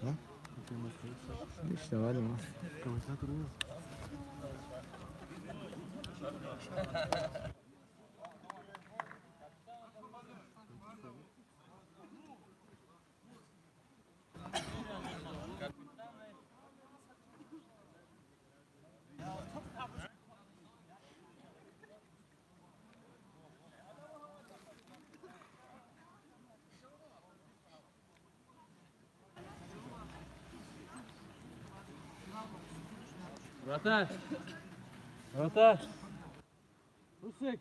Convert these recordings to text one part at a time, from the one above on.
Да? Отлично, ладно. Вратарь! Вратарь! Русик!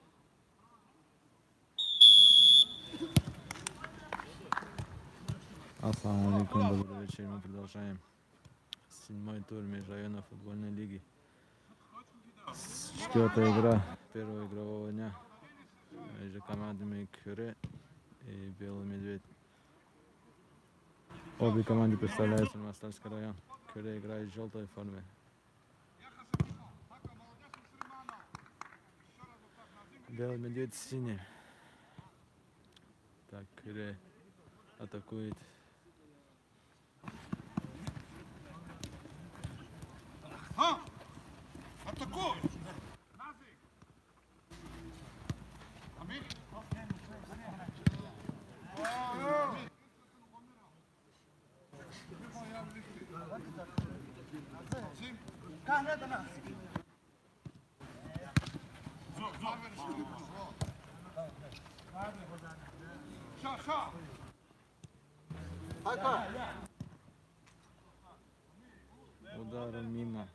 Ассаламу алейкум, добрый вечер. Мы продолжаем 7-й тур межрайонной футбольной лиги. 4-я игра первого игрового дня между командами Кюре и Белый Медведь. Обе команды представляются Москальский район. Кюре играет в желтой форме. Белый Медведь в синей. Так, Кюре атакует. Атакуй! Ударом мимо.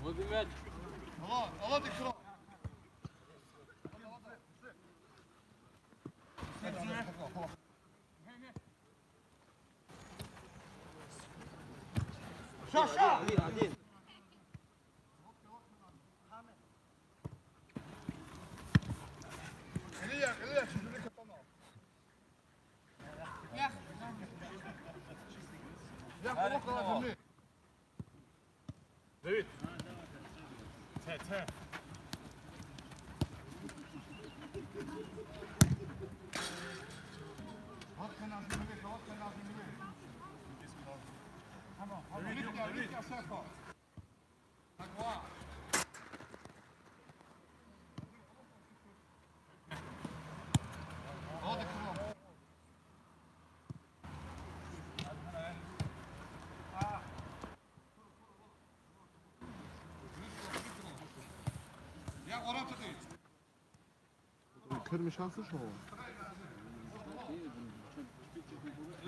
Вот мяч! Allah dikkat. Ша! Илья, чужие катанал. Я около земли. Давид. Те. Вот канал земли. Давид, Асафа. Агва. Вот кром. Я orada değil. Kırmış şansı şu an.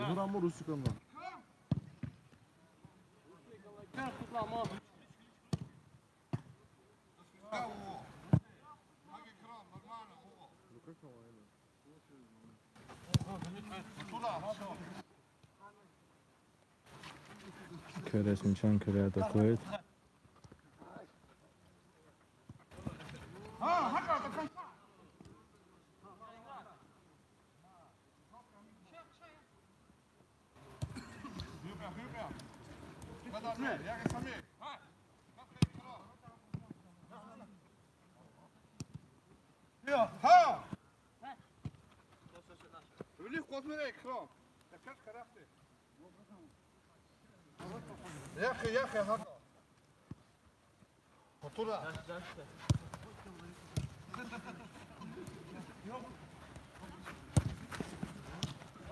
Vuran mı Rusikan'dan? Кюре с мячом, Кюре атакует. Велик отмерей кром. Такая характер. Яхе, хата. Потура.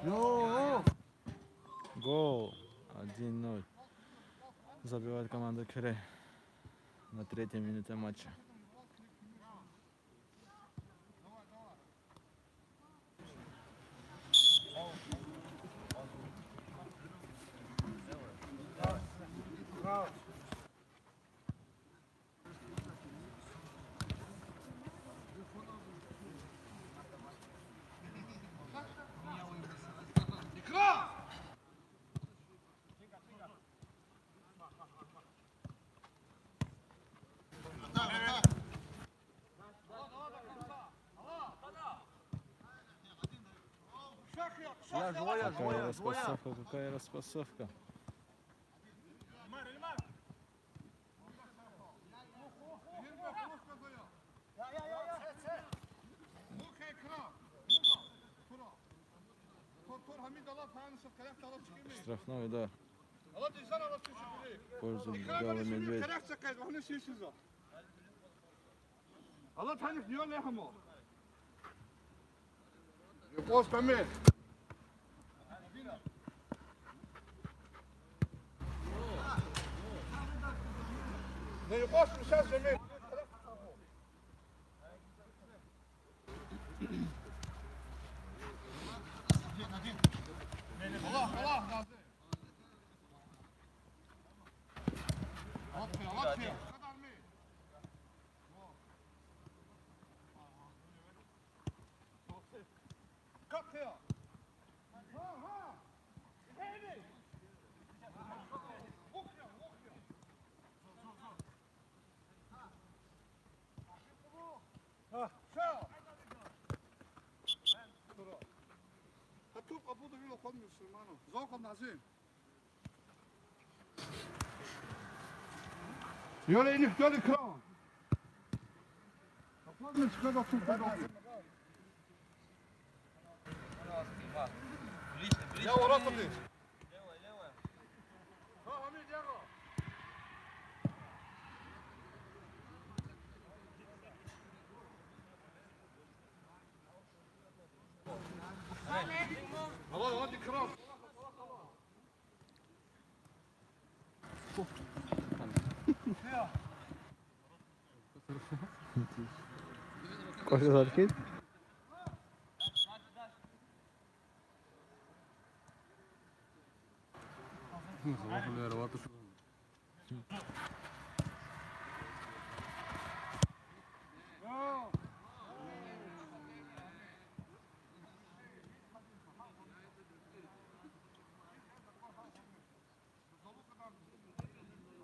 Yo. Гол 1-0. Забивает команда Кюре на 3-й минуте матча. Какая распасовка. Tor hamid alat hansı karak alat çıkayım. Штрафной удар Alat insan alat çıkayım. в пользу İkram Белый edin Медведь. karak çıkayım. Onu şeysiz o. Alat hanif diyor ne hamo. Yok Pemir. Ne yok sen Pemir. Allah Allah Nazım. Alat ya. Kadar mı? Kalk ya. Ha ha. Hadi. Vuk ya, vuk ya. Ha, sağ. Hatu kapı da bir koymuyorsun mano. Zor Nazım. Yöre inip yöre kral. Kapı mı çıkar da tut da. Ya orası değil. Ha Hamid ya. Allah hadi kral. Koşu hareket. Ya.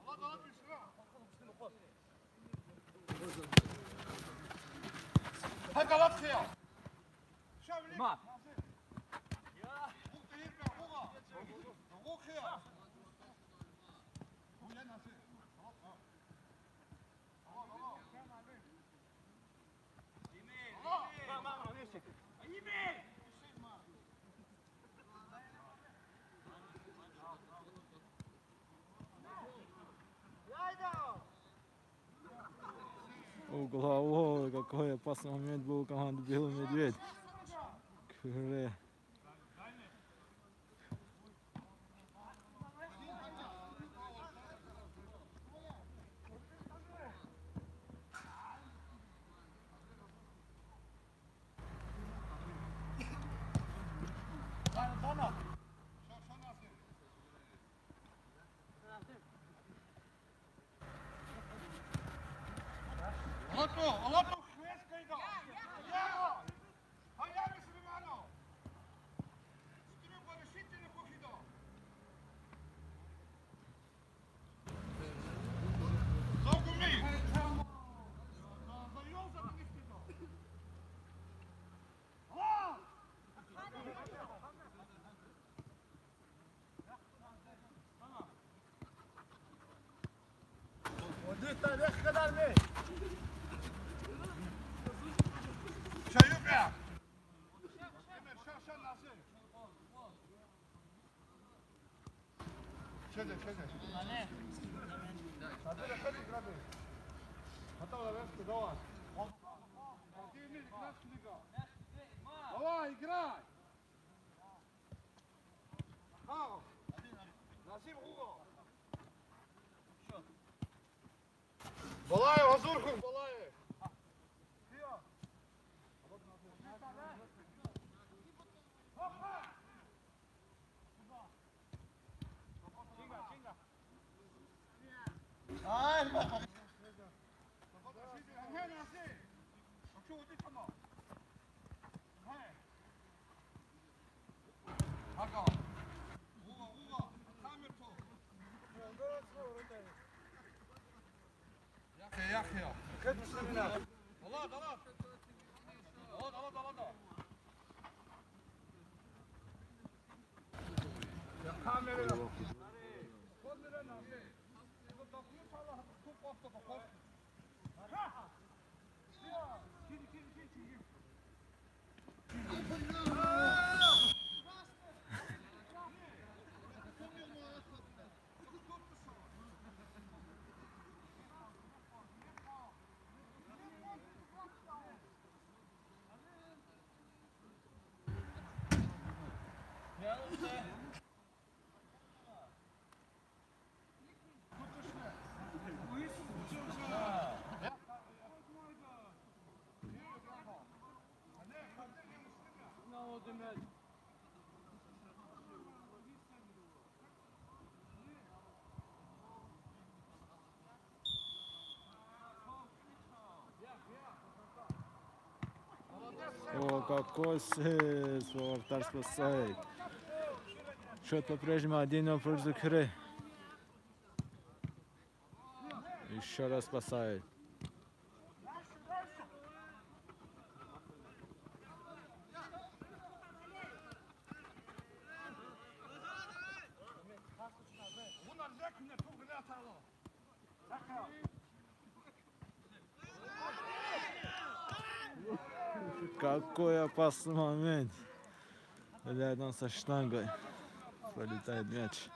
Allah Allah bir sıra. Hadi alat kıya. Şavli. Ma. Bu değil mi? Bu kıya. Bu ya nasıl? Ого, какой опасный момент был у команды Белый Медведь. Кюре. Alatno, хвеска ида. Ja. Ha ja mislim malo. Strupa rešitelj kuhido. Zogu mi. Za Joza da nistido. Ha! Odita ne kadar mı? Çayıp ya. Emir şaşan nasıl? Şöyle. Hadi de hadi grabe. Hatta da ver ki doğa. Hadi mi gras liga. Давай, играй. Ха. Насим Hugo. Балаев, Азурхов, Балаев. Yaxya. Allah. Ya kamera. какой сес, вратарь спасает. Счет по-прежнему 1-0 в пользу Кюре. Еще раз спасает. Какой опасный момент. Рядом со штангой пролетает мяч.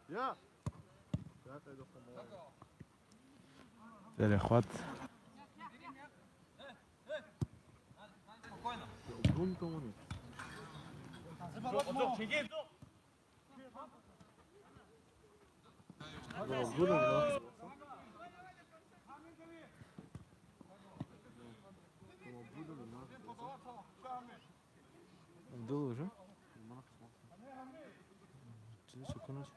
Я. Пятая до самого. Перехват. Гол никого нет. Да, голя, да. Был уже? Через секунду.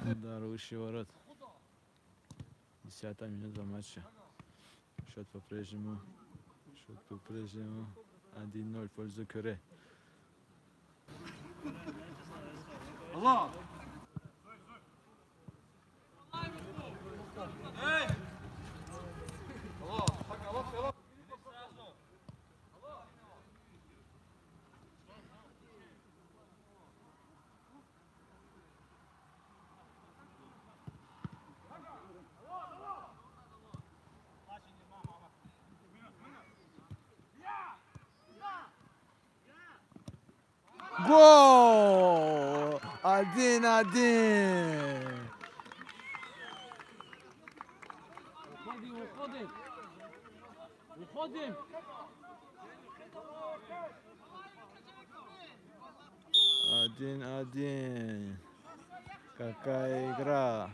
Удар выше ворот. 10-я минута матча. Счет по-прежнему 1-0 в пользу Кюре. Allah! Гол! 1-1. Уходим. Уходим. Один. Какая игра.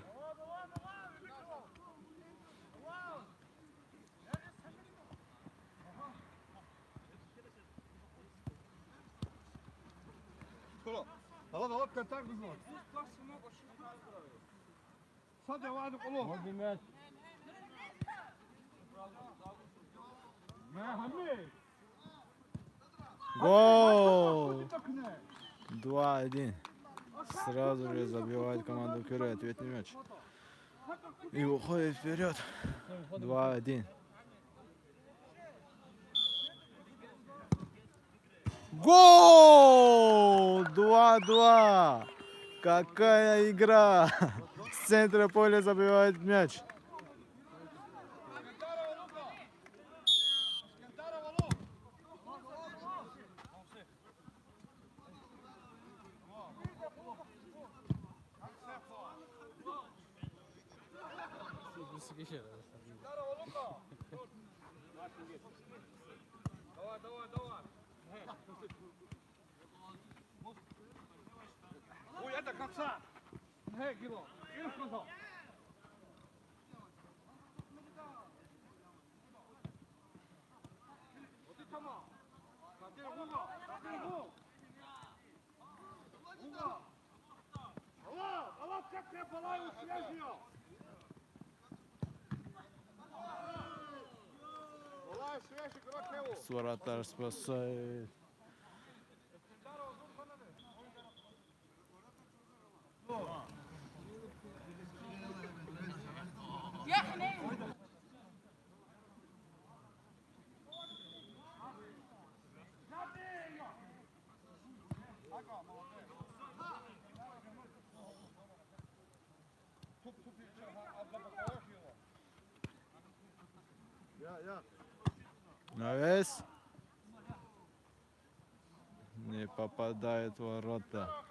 Allah kontak bizim. Sad je vadi kolo. Vodi мяч. Ne Hamid. Гол! Takne. 2-1. Сразу же забивает команду Кюре ответный мяч. И уходит вперед. 2-1. Гол! 2-2. Какая игра! С центра поля забивает мяч. Ой, это конца. Ne kilo. İlk kontak. Оти tamam. Kadir Hugo. Hugo. Allah как я палаю связью. Палаю связью, Гракеву. Вратарь спасает. Я. Навес. Не попадает в ворота.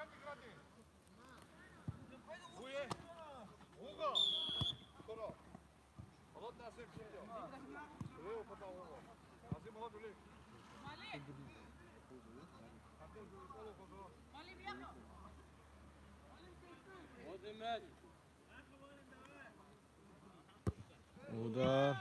Води мяч. Удар.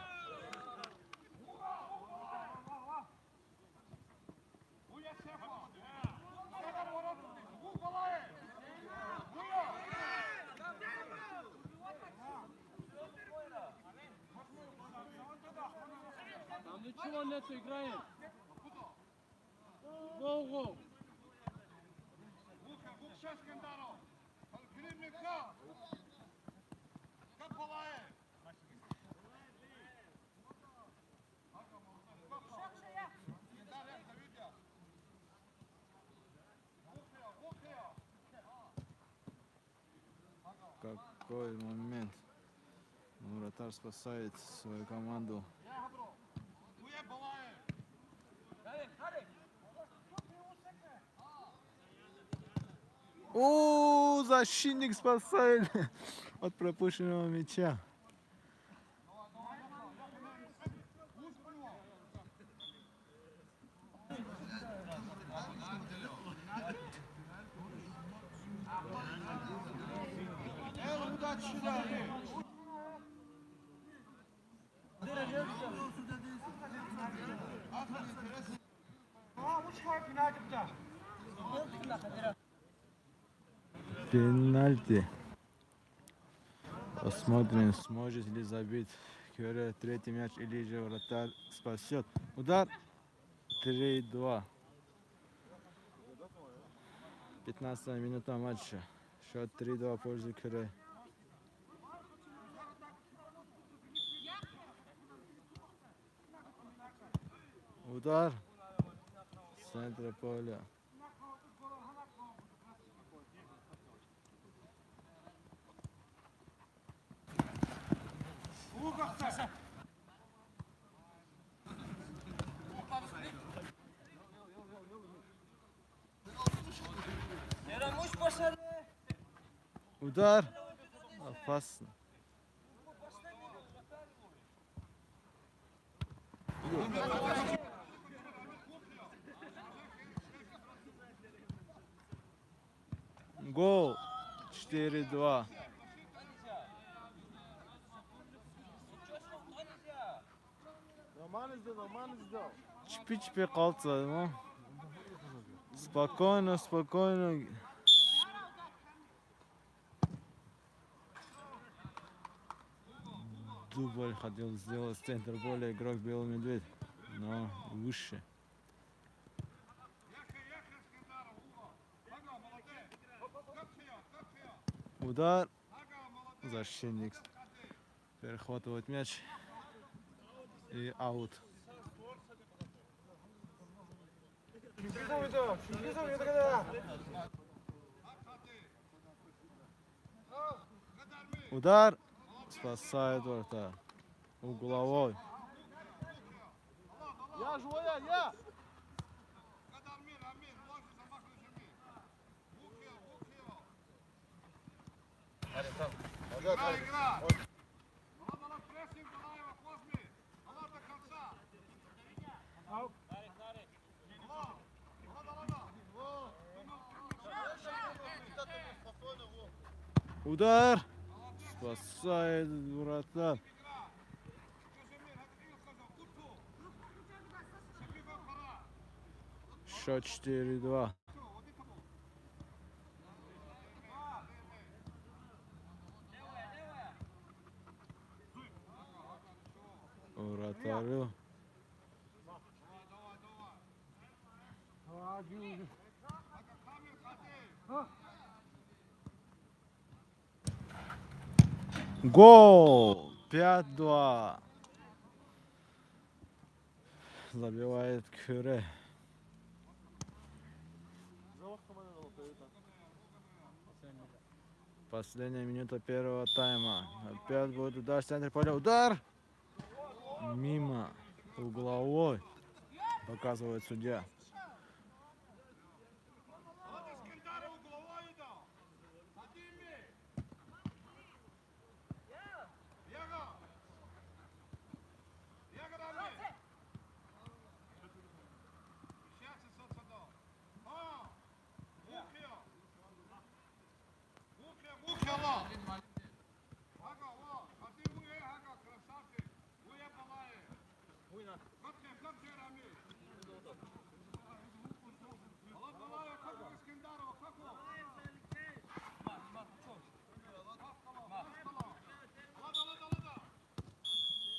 Там ничего нету, играем. Гол. Какой момент. Вратарь спасает свою команду. О, защитник спасает от пропущенного мяча. Пенальти. Посмотрим, сможет ли забить Кюре третий мяч или же вратарь спасет. Удар. 3-2. 15 минута матча. Счет 3-2 в пользу Кюре. Удар. В центре поля. Удар. Опасно. Гол. 4-2. Нормально сделал. Чпи-чпи қалды ма? Спокойно. Дубль хотел сделать в центр поля игрок Белый Медведь, но выше. Удар. Защитник перехватывает мяч и аут. Удар. Спасает вратарь. Угловой. Я живая, я! Удар. Спасает вратарь. Счет 4-2. Вратарю. Гол! 5-2. Забивает Кюре. Последняя минута первого тайма. Опять будет удар в центре поля. Удар! Мимо. Угловой. Показывает судья.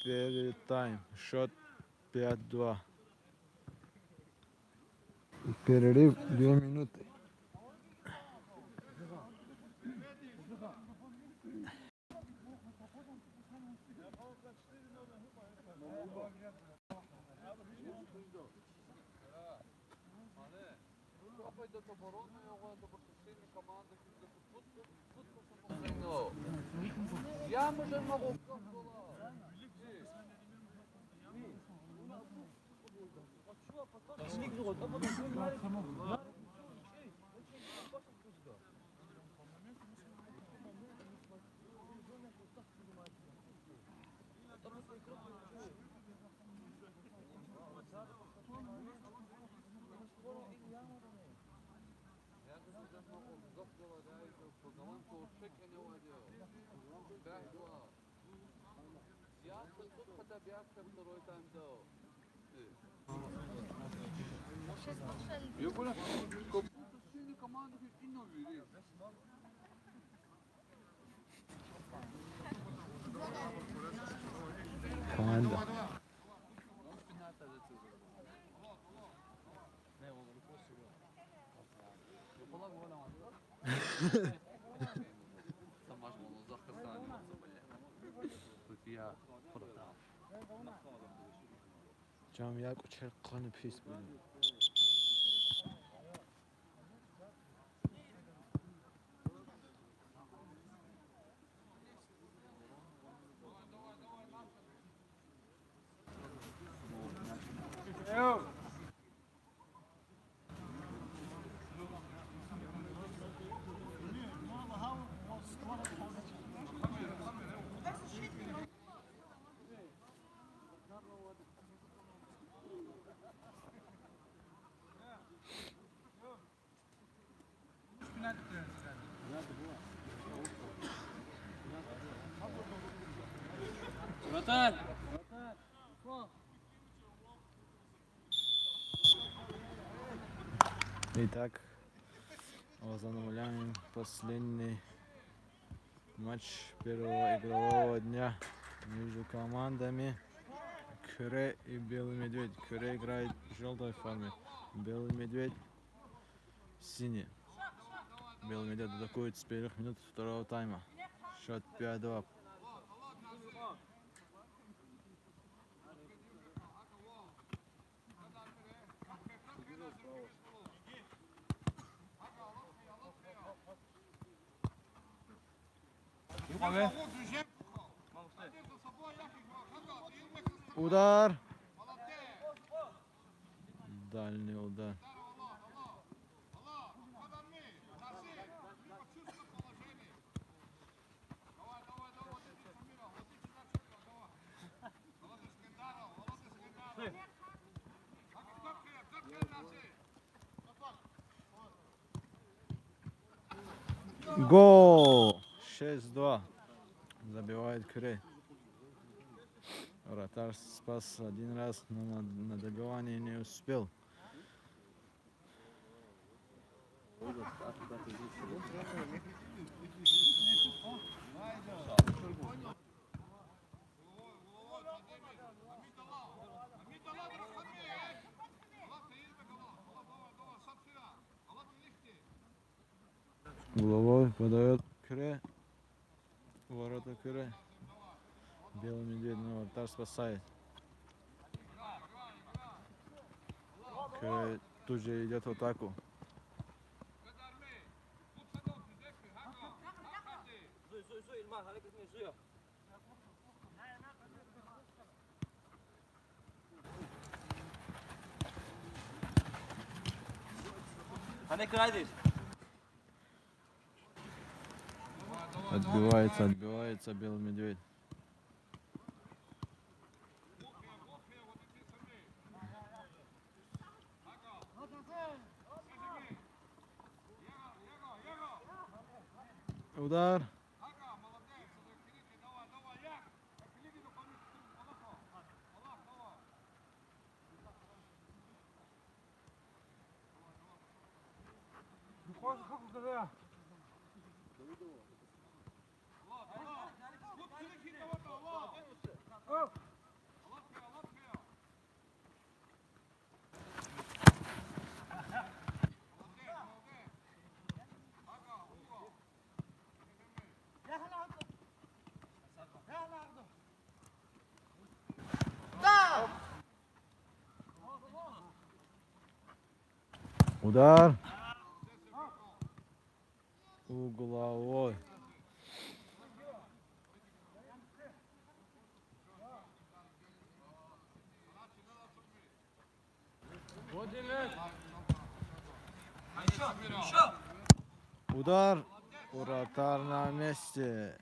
Первый тайм. Счет 5-2. Перерыв 2 минуты. Я може можу. Команда. Cam yak uçar kanı pis böyle. Вратарь! Итак, возобновляем последний матч первого игрового дня между командами Küre и Белый Медведь. Küre играет в желтой форме, Белый Медведь в синей. Белый Медведь атакует с первых минут второго тайма. Счет 5-2. Удар. Дальний удар. Гол! 6-2. Забивает Küre. Вратарь спас один раз, но на добивание не успел. Головой подает Küre. Ворота Küre. Белый Медведь, но вратарь спасает. Küre тут же идет в атаку. Отбивается Белый Медведь. Удар. Удар. Угловой. Води мяч. Удар. Вратарь на месте.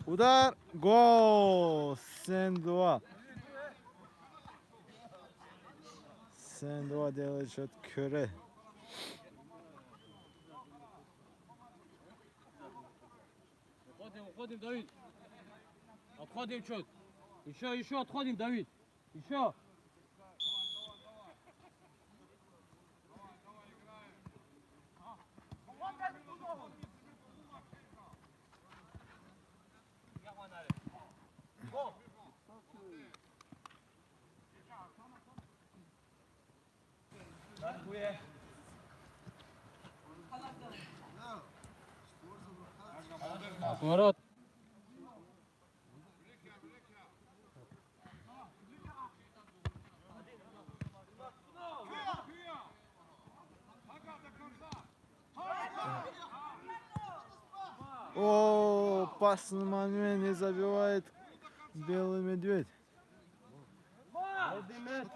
Удар. Гол. Сен-2. Сен-2 делает счет Köre. Отходим, Давид. Отходим чуть. Еще отходим, Давид. Еще. Поворот. О, опасный момент, не забивает белый медведь. Води мяч.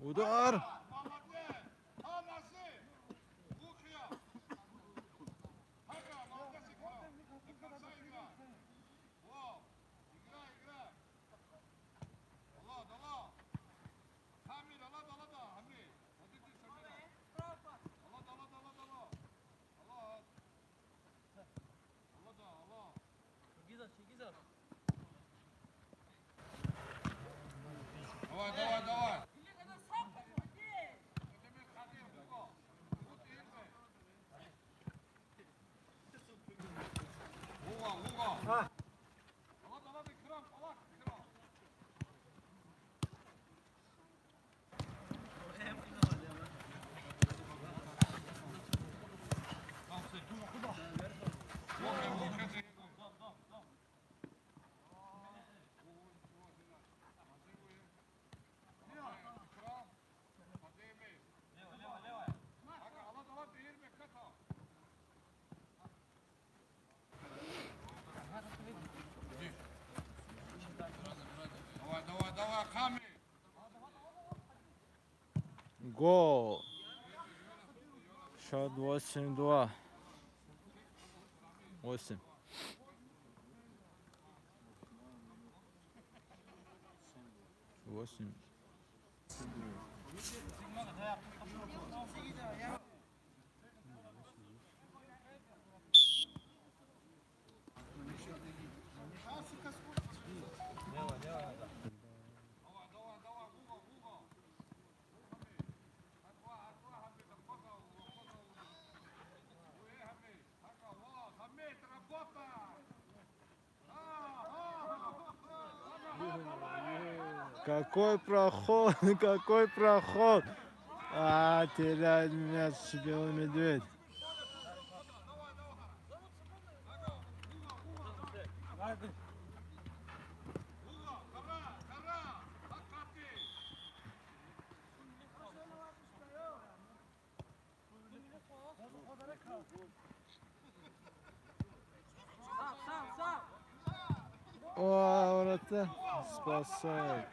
Удар. Давай. Давай, Хами. Гол. Счет 8-2. 8. Восемь. Какой проход, какой проход. Теряет мяч белый медведь. О, вратарь спасает.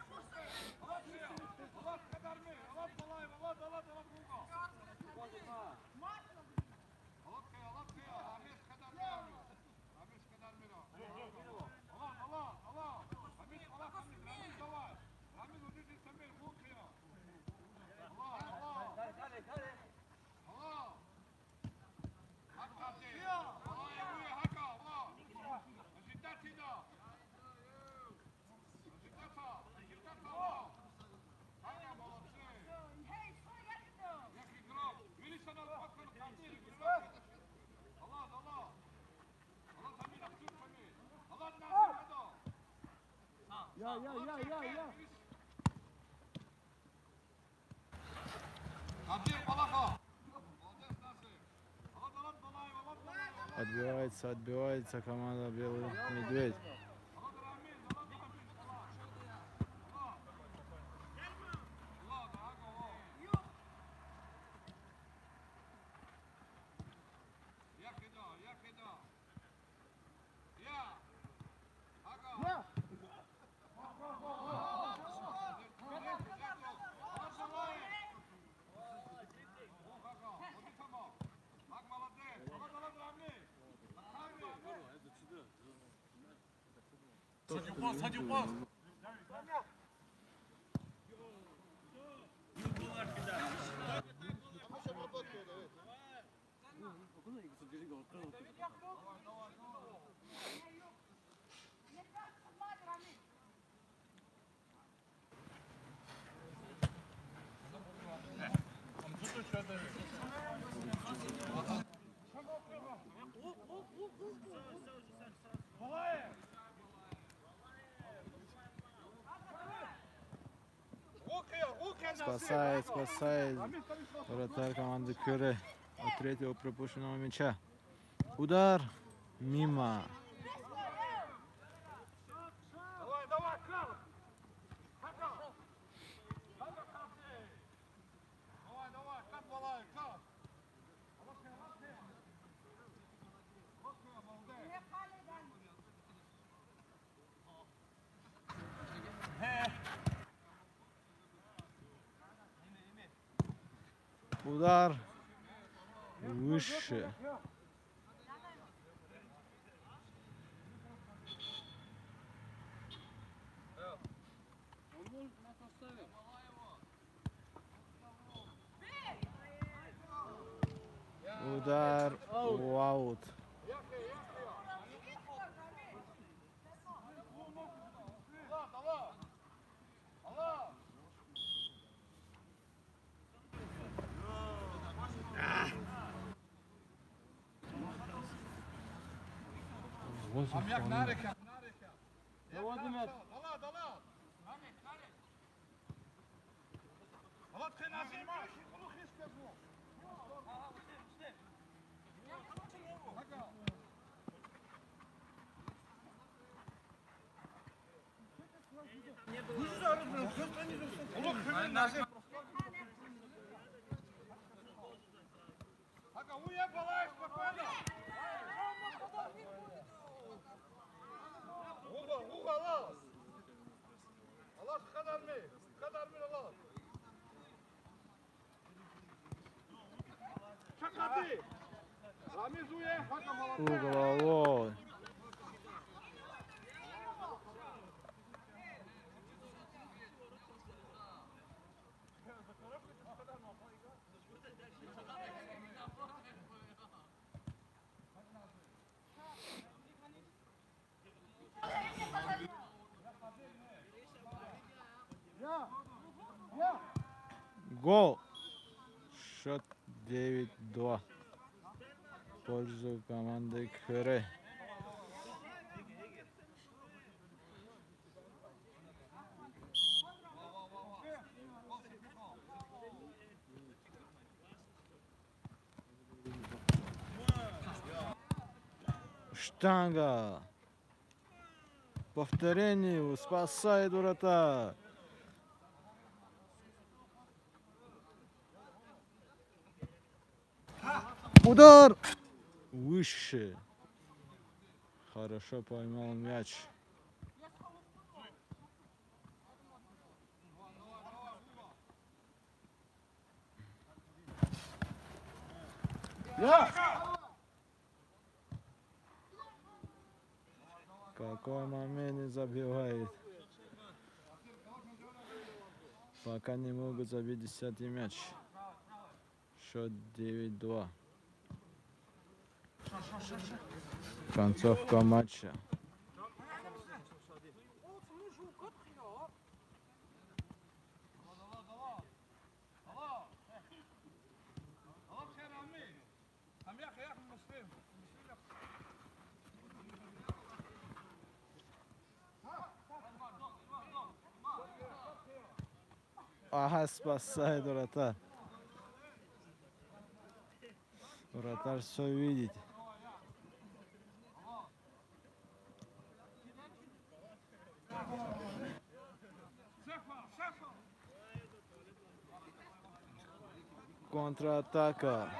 Я. Отбивается команда белый медведь. Я. Спасает вратарь команды Кюре от третьего пропущенного мяча. Удар мимо. Удар выше. Он может нас оставить. Удар в аут. Заводи мяч. Угловой. Гол. Счет 9-2. В пользу команды Кюре. Штанга. Повторение. Спасает вратарь. Удар. Выше. Хорошо поймал мяч. Я! Какой момент не забивает. Пока не могут забить 10-й мяч. Счет 9-2. Концовка матча. Ага, спасает вратарь. Вратарь все видит. Контратака.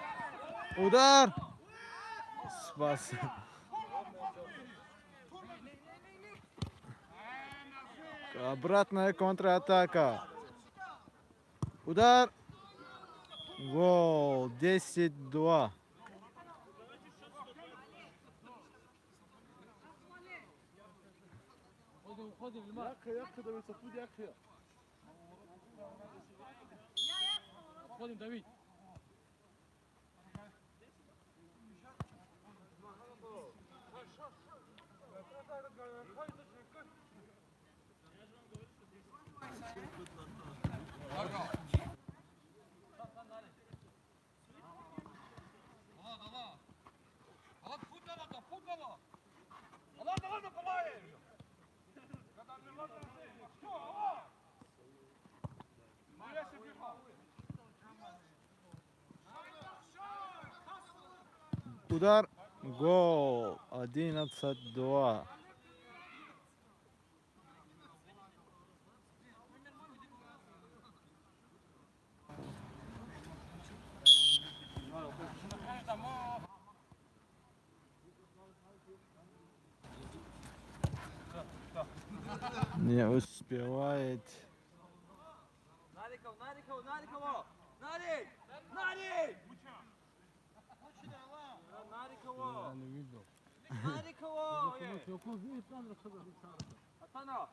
Удар! Спас. Обратная контратака. Удар. Гол. 10-2. Уходим, внимание. Як да ви се туди, як я. Уходим, Давид. Удар. Гол. 11-2. Не успевает. Нариков, Нариков, Нариково! Нарик! Нарик! Нариково! Нариково! Атана!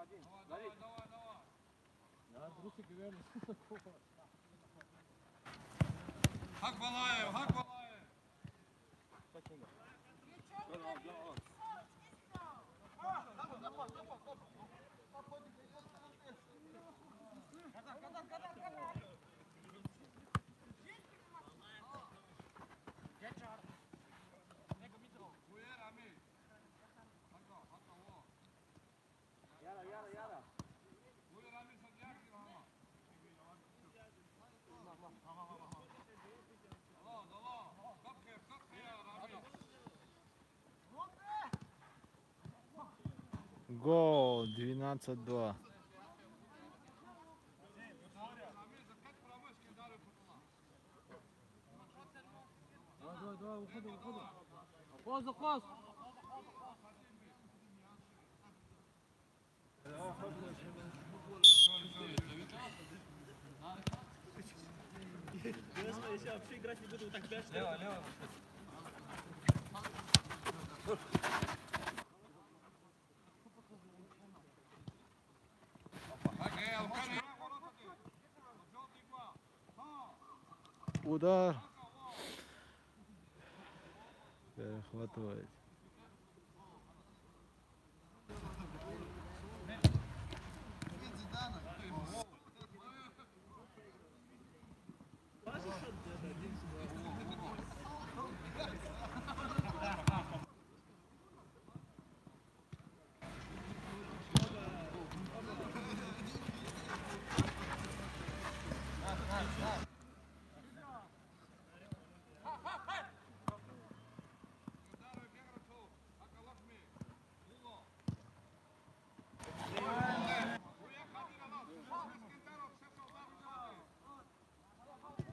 Один. Нарик! Хак Балаев, Хак Балаев. Гол. 12-2. Давай, уходим, уходим. Хвост, за хвост! Я вообще играть не буду, вот так мяч. Лево, лево. Удар. Перехватывает.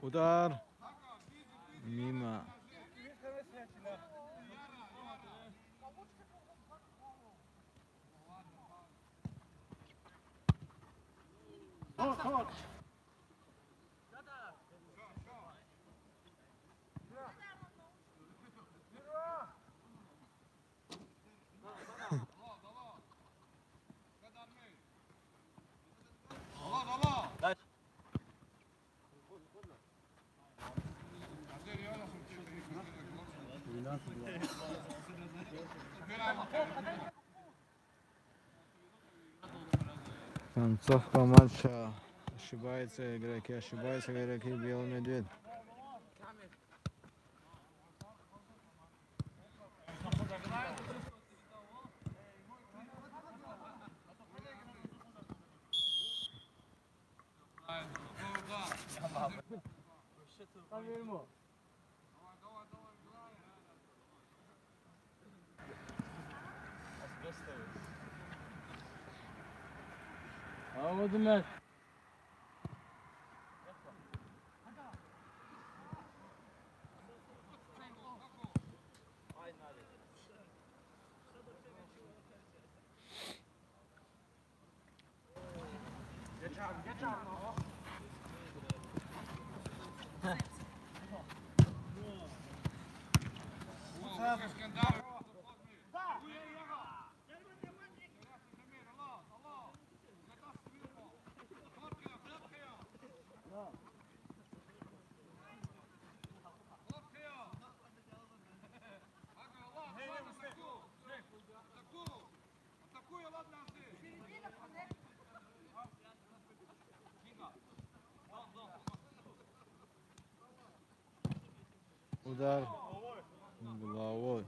Удар. Мимо. Концовка матча. Ошибаются игроки Белый Медведь. Alamadım ben. Удар головой.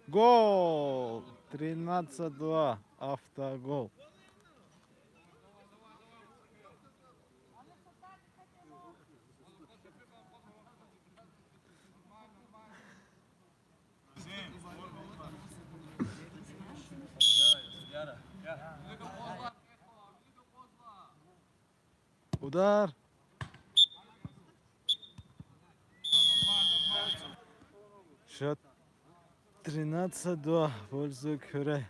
Гол! 13-2. Автогол. Удар. Счет 13-2 в пользу Кюре.